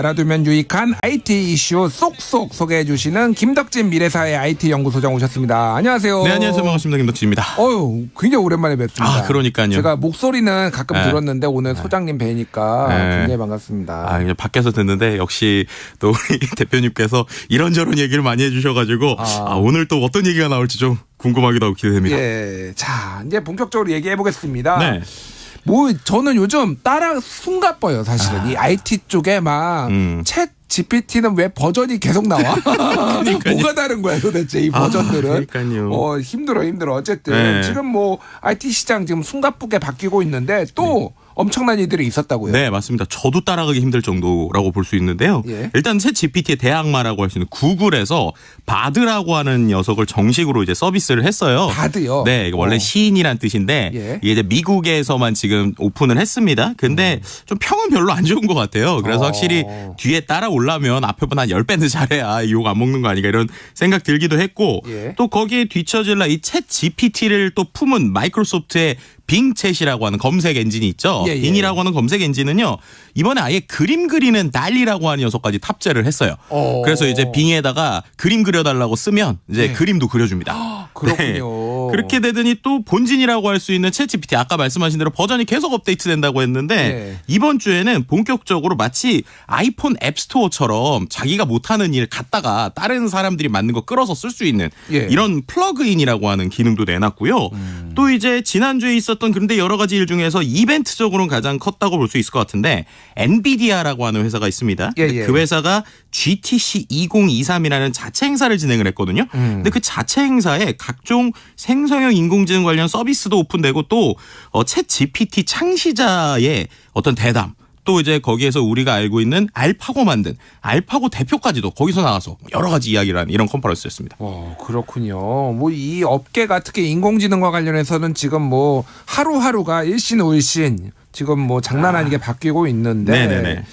알아두면 유익한 IT 이슈 쏙쏙 소개해 주시는 김덕진 미래사회 IT 연구소장 오셨습니다. 안녕하세요. 네, 안녕하세요. 반갑습니다. 김덕진입니다. 굉장히 오랜만에 뵙습니다. 그러니까요. 제가 목소리는 가끔 들었는데 오늘 소장님 뵈니까 굉장히 반갑습니다. 이제 밖에서 듣는데 역시 또 우리 대표님께서 이런저런 얘기를 많이 해주셔가지고 오늘 또 어떤 얘기가 나올지 좀 궁금하기도 하고 기대됩니다. 예, 자 이제 본격적으로 얘기해 보겠습니다. 네. 저는 요즘 따라 숨가뻐요 사실은. 이 IT 쪽에 막 챗 GPT는 왜 버전이 계속 나와? 뭐가 다른 거야 도대체 이 버전들은? 그러니까요. 힘들어. 어쨌든 지금 뭐 IT 시장 지금 숨가쁘게 바뀌고 있는데 또 엄청난 일들이 있었다고요. 네, 맞습니다. 저도 따라가기 힘들 정도라고 볼 수 있는데요. 일단 챗 GPT의 대항마라고 할 수 있는 구글에서 바드라고 하는 녀석을 정식으로 이제 서비스를 했어요. 바드요? 네, 이게 원래 시인이란 뜻인데 이게 이제 미국에서만 지금 오픈을 했습니다. 근데 좀 평은 별로 안 좋은 것 같아요. 그래서 확실히 뒤에 따라오려면 앞에 보다 한 10배는 잘해야 욕 안 먹는 거 아닌가 이런 생각 들기도 했고 또 거기에 뒤처질라 이 챗 GPT를 또 품은 마이크로소프트의 빙챗이라고 하는 검색 엔진이 있죠. 빙이라고 하는 검색 엔진은요. 이번에 아예 그림 그리는 달리라고 하는 녀석까지 탑재를 했어요. 그래서 이제 빙에다가 그림 그려달라고 쓰면 이제 그림도 그려줍니다. 그렇군요. 그렇게 되더니 또 본진이라고 할 수 있는 챗 GPT 아까 말씀하신 대로 버전이 계속 업데이트된다고 했는데 이번 주에는 본격적으로 마치 아이폰 앱스토어처럼 자기가 못하는 일 갖다가 다른 사람들이 만든 거 끌어서 쓸 수 있는 이런 플러그인이라고 하는 기능도 내놨고요. 또 이제 지난주에 있었던 그런데 여러 가지 일 중에서 이벤트적으로는 가장 컸다고 볼 수 있을 것 같은데 엔비디아라고 하는 회사가 있습니다. 그 회사가 GTC 2023이라는 자체 행사를 진행을 했거든요. 근데 그 자체 행사에 각종 생성형 인공지능 관련 서비스도 오픈되고 또 챗 GPT 창시자의 어떤 대담 또 이제 거기에서 우리가 알고 있는 알파고 만든 알파고 대표까지도 거기서 나와서 여러 가지 이야기를 하는 이런 컨퍼런스였습니다. 그렇군요. 뭐 이 업계가 특히 인공지능과 관련해서는 지금 뭐 하루하루가 일신울신 지금 뭐 장난 아니게 바뀌고 있는데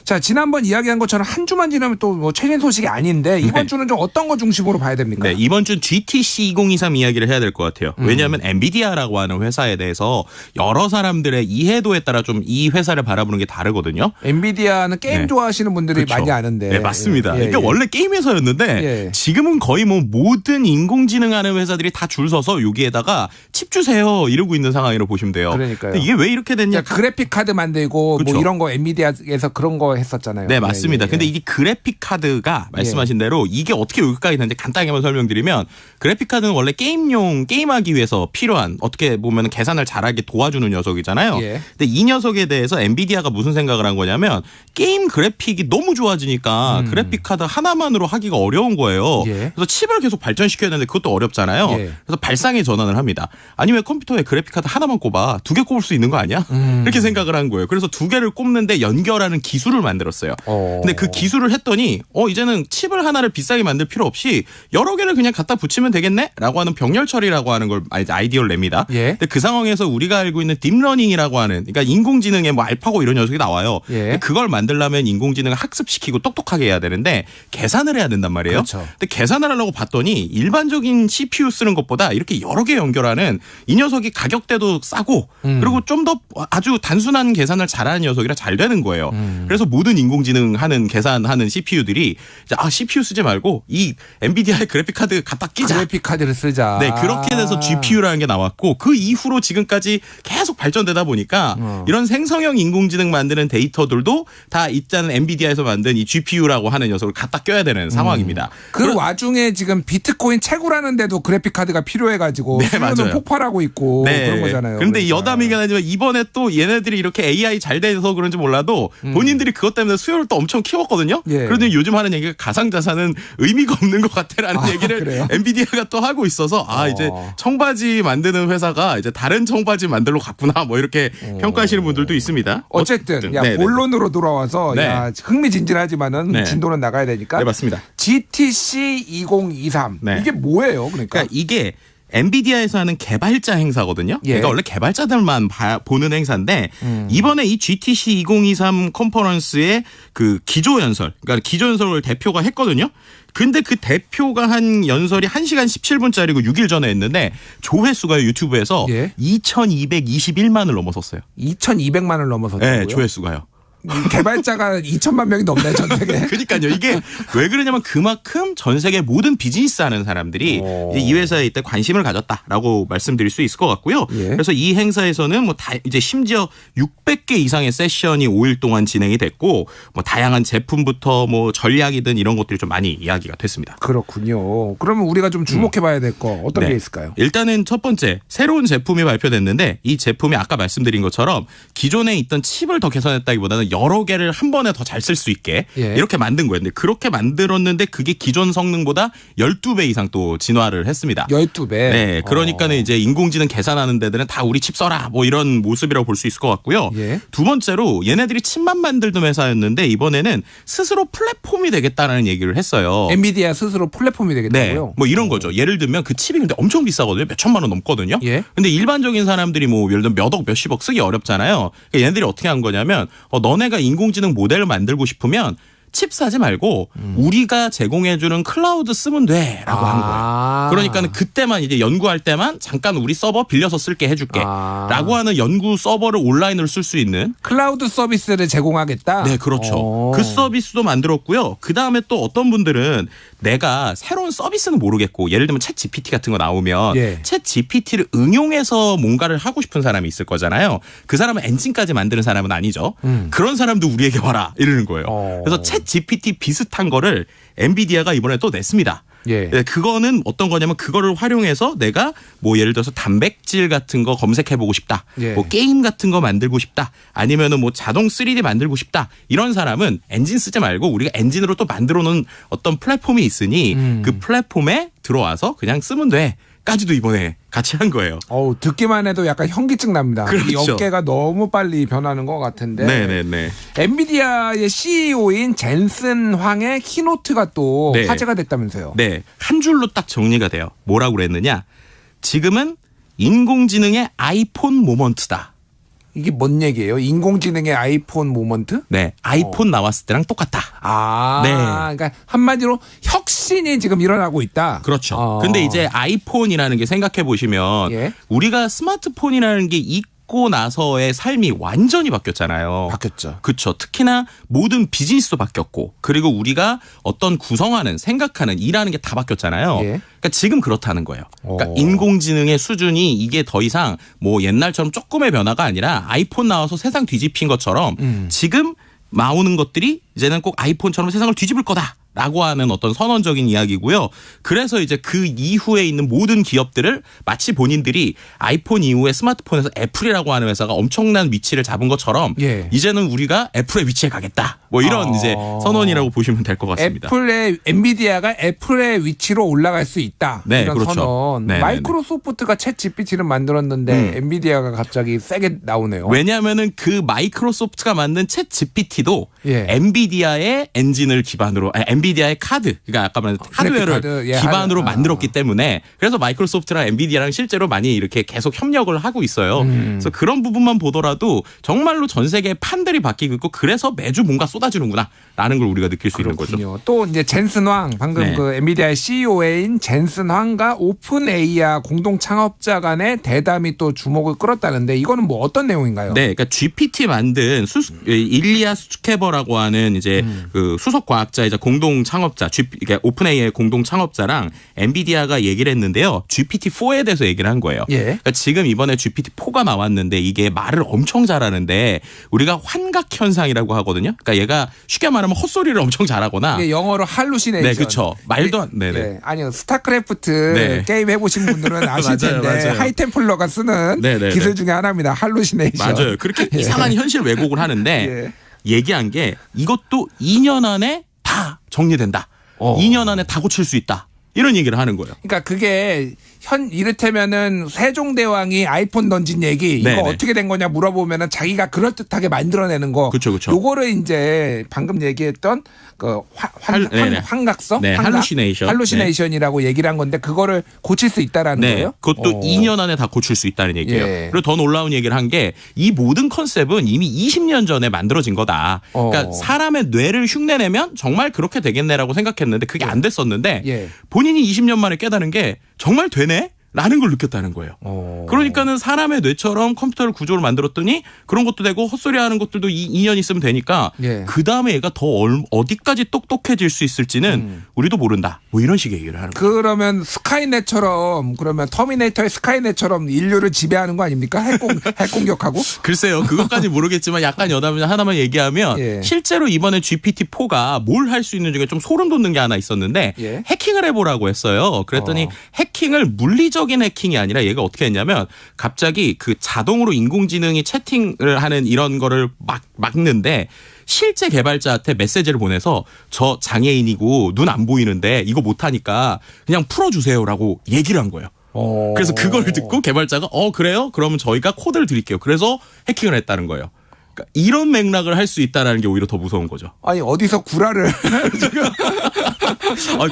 자, 지난번 이야기한 것처럼 한 주만 지나면 또 뭐 최신 소식이 아닌데 이번 주는 좀 어떤 거 중심으로 봐야 됩니까? 네, 이번 주는 GTC 2023 이야기를 해야 될 것 같아요. 왜냐하면 엔비디아라고 하는 회사에 대해서 여러 사람들의 이해도에 따라 좀 이 회사를 바라보는 게 다르거든요. 엔비디아는 게임 좋아하시는 분들이 많이 아는데. 네, 맞습니다. 그러니까 원래 게임 회사였는데 지금은 거의 뭐 모든 인공지능 하는 회사들이 다 줄 서서 여기에다가 칩 주세요 이러고 있는 상황이라고 보시면 돼요. 그러니까요. 근데 이게 왜 이렇게 됐냐? 그래픽 카드 만들고 뭐 이런 거 엔비디아에서 그런 거 했었잖아요. 네, 맞습니다. 근데 이게 그래픽 카드가 말씀하신 대로 이게 어떻게 여기까지 있는지 간단하게만 설명드리면 그래픽 카드는 원래 게임하기 위해서 필요한 어떻게 보면 계산을 잘하게 도와주는 녀석이잖아요. 근데 이 녀석에 대해서 엔비디아가 무슨 생각을 한 거냐면 게임 그래픽이 너무 좋아지니까 그래픽 카드 하나만으로 하기가 어려운 거예요. 그래서 칩을 계속 발전시켜야 되는데 그것도 어렵잖아요. 그래서 발상의 전환을 합니다. 아니 왜 컴퓨터에 그래픽 카드 하나만 꼽아? 2개 꼽을 수 있는 거 아니야? 이렇게 생각을 한 거예요. 그래서 2개를 꼽는데 연결하는 기술을 만들었어요. 근데 그 기술을 했더니 이제는 칩을 하나를 비싸게 만들 필요 없이 여러 개를 그냥 갖다 붙이면 되겠네? 라고 하는 병렬 처리라고 하는 걸 아이디어를 냅니다. 근데 그 상황에서 우리가 알고 있는 딥러닝이라고 하는 그러니까 인공지능의 뭐 알파고 이런 녀석이 나와요. 그걸 만들려면 인공지능을 학습시키고 똑똑하게 해야 되는데 계산을 해야 된단 말이에요. 근데 계산을 하려고 봤더니 일반적인 CPU 쓰는 것보다 이렇게 여러 개 연결하는 이 녀석이 가격대도 싸고 그리고 좀 더 아주 단순한 계산을 잘하는 녀석이라 잘 되는 거예요. 그래서 모든 인공지능 하는 계산하는 CPU들이 CPU 쓰지 말고 이 엔비디아의 그래픽 카드 갖다 끼자. 그래픽 카드를 쓰자. 네, 그렇게 돼서 GPU라는 게 나왔고 그 이후로 지금까지 계속 발전되다 보니까 이런 생성형 인공지능 만드는 데이터들도 다 있잖은 엔비디아에서 만든 이 GPU라고 하는 녀석을 갖다 껴야 되는 상황입니다. 그 와중에 지금 비트코인 채굴하는데도 그래픽 카드가 필요해가지고 수요는 폭발하고 있고 그런 거잖아요. 그런데 여담이긴 하지만 이번에 또 얘네들이 이렇게 AI 잘 돼서 그런지 몰라도 본인들이 그것 때문에 수요를 또 엄청 키웠거든요. 그런데 요즘 하는 얘기가 가상자산은 의미가 없는 것 같다라는 얘기를 그래요? 엔비디아가 또 하고 있어서 이제 청바지 만드는 회사가 이제 다른 청바지 만들러 갔구나 뭐 이렇게 평가하시는 분들도 있습니다. 어쨌든 본론으로 돌아와서 흥미진진하지만은 진도는 나가야 되니까. 네, 맞습니다. GTC 2023 이게 뭐예요? 그러니까 이게 엔비디아에서 하는 개발자 행사거든요. 그러니까 원래 개발자들만 보는 행사인데 이번에 이 GTC 2023 컨퍼런스의 그 기조연설, 그러니까 기조연설을 대표가 했거든요. 근데 그 대표가 한 연설이 1시간 17분짜리고 6일 전에 했는데 조회수가 유튜브에서 2221만을 넘어섰어요. 2200만을 넘어섰다고요? 네, 조회수가요. 개발자가 2천만 명이 넘네 전 세계. 그러니까요. 이게 왜 그러냐면 그만큼 전 세계 모든 비즈니스 하는 사람들이 이제 이 회사에 이때 관심을 가졌다라고 말씀드릴 수 있을 것 같고요. 예. 그래서 이 행사에서는 뭐 이제 심지어 600개 이상의 세션이 5일 동안 진행이 됐고 뭐 다양한 제품부터 뭐 전략이든 이런 것들이 좀 많이 이야기가 됐습니다. 그렇군요. 그러면 우리가 좀 주목해봐야 될 거 어떤 게 있을까요? 일단은 첫 번째 새로운 제품이 발표됐는데 이 제품이 아까 말씀드린 것처럼 기존에 있던 칩을 더 개선했다기보다는 여러 개를 한 번에 더 잘 쓸 수 있게 이렇게 만든 거예요. 근데 그렇게 만들었는데 그게 기존 성능보다 12배 이상 또 진화를 했습니다. 12배? 네. 그러니까는 이제 인공지능 계산하는 데들은 다 우리 칩 써라 뭐 이런 모습이라고 볼 수 있을 것 같고요. 두 번째로 얘네들이 칩만 만들던 회사였는데 이번에는 스스로 플랫폼이 되겠다는 얘기를 했어요. 엔비디아 스스로 플랫폼이 되겠다고요? 네. 뭐 이런 거죠. 예를 들면 그 칩이 근데 엄청 비싸거든요. 몇 천만 원 넘거든요. 근데 일반적인 사람들이 뭐 예를 들면 몇억 몇십억 쓰기 어렵잖아요. 그러니까 얘네들이 어떻게 한 거냐면 너네가 인공지능 모델을 만들고 싶으면 칩 사지 말고 우리가 제공해주는 클라우드 쓰면 돼라고 한 거예요. 그러니까는 그때만 이제 연구할 때만 잠깐 우리 서버 빌려서 쓸게 해줄게라고 하는 연구 서버를 온라인으로 쓸 수 있는 클라우드 서비스를 제공하겠다. 네, 그렇죠. 그 서비스도 만들었고요. 그 다음에 또 어떤 분들은 내가 새로운 서비스는 모르겠고 예를 들면 챗 GPT 같은 거 나오면 챗 GPT를 응용해서 뭔가를 하고 싶은 사람이 있을 거잖아요. 그 사람은 엔진까지 만드는 사람은 아니죠. 그런 사람도 우리에게 와라 이러는 거예요. 그래서 챗 GPT 비슷한 거를 엔비디아가 이번에 또 냈습니다. 그거는 어떤 거냐면 그거를 활용해서 내가 뭐 예를 들어서 단백질 같은 거 검색해보고 싶다. 뭐 게임 같은 거 만들고 싶다. 아니면은 뭐 자동 3D 만들고 싶다. 이런 사람은 엔진 쓰지 말고 우리가 엔진으로 또 만들어 놓은 어떤 플랫폼이 있으니 그 플랫폼에 들어와서 그냥 쓰면 돼. 까지도 이번에 같이 한 거예요. 듣기만 해도 약간 현기증 납니다. 그렇죠. 이 업계가 너무 빨리 변하는 것 같은데. 네네네. 엔비디아의 CEO인 젠슨 황의 키노트가 또 화제가 됐다면서요. 네. 한 줄로 딱 정리가 돼요. 뭐라고 그랬느냐. 지금은 인공지능의 아이폰 모먼트다. 이게 뭔 얘기예요? 인공지능의 아이폰 모먼트? 네. 아이폰 나왔을 때랑 똑같다. 그러니까 한마디로 혁신이 지금 일어나고 있다. 그렇죠. 근데 이제 아이폰이라는 게 생각해 보시면 우리가 스마트폰이라는 게 있고 나서의 삶이 완전히 바뀌었잖아요. 바뀌었죠. 그렇죠. 특히나 모든 비즈니스도 바뀌었고 그리고 우리가 어떤 구성하는 생각하는 일하는 게 다 바뀌었잖아요. 그러니까 지금 그렇다는 거예요. 그러니까 인공지능의 수준이 이게 더 이상 뭐 옛날처럼 조금의 변화가 아니라 아이폰 나와서 세상 뒤집힌 것처럼 지금 나오는 것들이 이제는 꼭 아이폰처럼 세상을 뒤집을 거다. 라고 하는 어떤 선언적인 이야기고요. 그래서 이제 그 이후에 있는 모든 기업들을 마치 본인들이 아이폰 이후에 스마트폰에서 애플이라고 하는 회사가 엄청난 위치를 잡은 것처럼 이제는 우리가 애플의 위치에 가겠다. 뭐 이런 이제 선언이라고 보시면 될 것 같습니다. 엔비디아가 애플의 위치로 올라갈 수 있다. 네, 이런 그렇죠. 선언. 마이크로소프트가 챗 GPT를 만들었는데 엔비디아가 갑자기 세게 나오네요. 왜냐하면은 그 마이크로소프트가 만든 챗 GPT도 엔비디아의 엔진을 기반으로 엔비디아의 카드, 그러니까 아까 말한 하드웨어를 기반으로 만들었기 때문에 그래서 마이크로소프트랑 엔비디아랑 실제로 많이 이렇게 계속 협력을 하고 있어요. 그래서 그런 부분만 보더라도 정말로 전 세계의 판들이 바뀌고 있고 그래서 매주 뭔가 쏟아지는구나라는 걸 우리가 느낄 수 있는 거죠. 또 이제 젠슨 황, 방금 그 엔비디아의 CEO인 젠슨 황과 오픈 AI와 공동 창업자 간의 대담이 또 주목을 끌었다는데 이거는 뭐 어떤 내용인가요? 네, 그러니까 GPT 만든 일리아 수츠케버라고 하는 이제 그 수석 과학자이자 공동 창업자, 그러니까 오픈 AI의 공동 창업자랑 엔비디아가 얘기를 했는데요. GPT-4에 대해서 얘기를 한 거예요. 그러니까 지금 이번에 GPT-4가 나왔는데 이게 말을 엄청 잘하는데 우리가 환각 현상이라고 하거든요. 그러니까 얘가 쉽게 말하면 헛소리를 엄청 잘하거나 영어로 할루시네이션. 네, 그렇죠. 말도 아니요. 스타크래프트 게임 해보신 분들은 아실 텐데 맞아요. 하이템플러가 쓰는 기술 중에 하나입니다. 할루시네이션. 맞아요. 그렇게 이상한 현실 왜곡을 하는데 얘기한 게 이것도 2년 안에 다 정리된다. 2년 안에 다 고칠 수 있다. 이런 얘기를 하는 거예요. 그러니까 그게 이를테면은 세종대왕이 아이폰 던진 얘기 이거 어떻게 된 거냐 물어보면은 자기가 그럴듯하게 만들어내는 거. 그렇죠. 요거를 이제 방금 얘기했던 그 환각성, 할루시네이션이라고 얘기를 한 건데 그거를 고칠 수 있다라는 거예요. 그것도 2년 안에 다 고칠 수 있다는 얘기예요. 그리고 더 놀라운 얘기를 한 게 이 모든 컨셉은 이미 20년 전에 만들어진 거다. 그러니까 사람의 뇌를 흉내내면 정말 그렇게 되겠네라고 생각했는데 그게 안 됐었는데 본인이 20년 만에 깨달은 게 정말 되네? 라는 걸 느꼈다는 거예요. 그러니까는 사람의 뇌처럼 컴퓨터를 구조를 만들었더니 그런 것도 되고 헛소리하는 것들도 2년 있으면 되니까 예. 그 다음에 얘가 더 어디까지 똑똑해질 수 있을지는 우리도 모른다. 뭐 이런 식의 얘기를 하는 거예요. 그러면 스카이넷처럼 그러면 터미네이터의 스카이넷처럼 인류를 지배하는 거 아닙니까? 핵공격하고? 글쎄요. 그것까지 모르겠지만 약간 여담 하나만 얘기하면 예. 실제로 이번에 GPT-4가 뭘 할 수 있는 중에 좀 소름 돋는 게 하나 있었는데 예. 해킹을 해보라고 했어요. 그랬더니 해킹을 물리적인 해킹이 아니라 얘가 어떻게 했냐면 갑자기 그 자동으로 인공지능이 채팅을 하는 이런 거를 막는데 실제 개발자한테 메시지를 보내서 저 장애인이고 눈 안 보이는데 이거 못하니까 그냥 풀어주세요라고 얘기를 한 거예요. 그래서 그걸 듣고 개발자가 그래요? 그러면 저희가 코드를 드릴게요. 그래서 해킹을 했다는 거예요. 그러니까 이런 맥락을 할 수 있다는 게 오히려 더 무서운 거죠. 아니 어디서 구라를 지금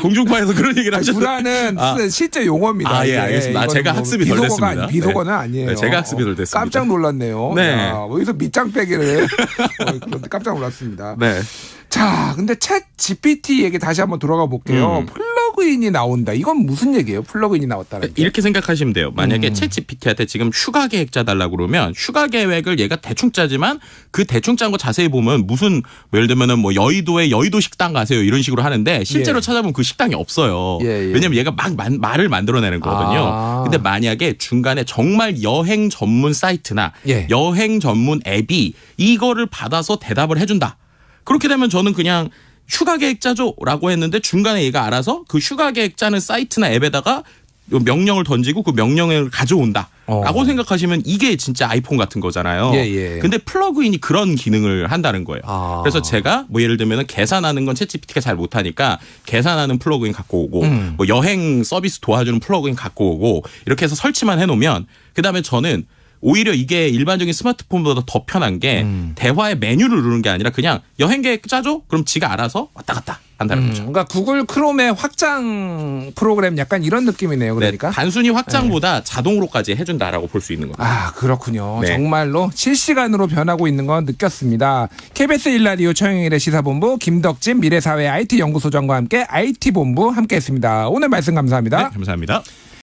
공중파에서 그런 얘기를 하셨는데 구라는 실제 용어입니다. 예, 알겠습니다. 제가 학습이 덜 됐습니다. 비속어는 아니에요. 네, 제가 학습이 덜 됐습니다. 깜짝 놀랐네요. 네. 야, 어디서 밑장 빼기를 그런데 깜짝 놀랐습니다. 네. 자, 근데 챗 GPT 얘기 다시 한번 돌아가 볼게요. 플러그인이 나온다. 이건 무슨 얘기예요? 플러그인이 나왔다는 게. 이렇게 생각하시면 돼요. 만약에 챗 GPT한테 지금 휴가 계획 짜달라고 그러면 휴가 계획을 얘가 대충 짜지만 그 대충 짠 거 자세히 보면 무슨 예를 들면은 뭐 여의도에 여의도 식당 가세요 이런 식으로 하는데 실제로 예. 찾아보면 그 식당이 없어요. 예. 왜냐면 얘가 막 말을 만들어내는 거거든요. 근데 만약에 중간에 정말 여행 전문 사이트나 예. 여행 전문 앱이 이거를 받아서 대답을 해준다. 그렇게 되면 저는 그냥 휴가 계획 짜줘라고 했는데 중간에 얘가 알아서 그 휴가 계획 짜는 사이트나 앱에다가 명령을 던지고 그 명령을 가져온다라고 생각하시면 이게 진짜 아이폰 같은 거잖아요. 예. 근데 플러그인이 그런 기능을 한다는 거예요. 그래서 제가 뭐 예를 들면 계산하는 건 챗GPT가 잘 못하니까 계산하는 플러그인 갖고 오고 뭐 여행 서비스 도와주는 플러그인 갖고 오고 이렇게 해서 설치만 해놓으면 그다음에 저는 오히려 이게 일반적인 스마트폰보다 더 편한 게 대화의 메뉴를 누르는 게 아니라 그냥 여행 계획 짜줘? 그럼 지가 알아서 왔다 갔다 한다는 거죠. 그러니까 구글 크롬의 확장 프로그램 약간 이런 느낌이네요. 그러니까. 네, 단순히 확장보다 자동으로까지 해준다라고 볼 수 있는 거죠. 아, 그렇군요. 네. 정말로 실시간으로 변하고 있는 건 느꼈습니다. KBS 1라디오 최영일의 시사본부 김덕진 미래사회 IT연구소장과 함께 IT본부 함께했습니다. 오늘 말씀 감사합니다. 네, 감사합니다.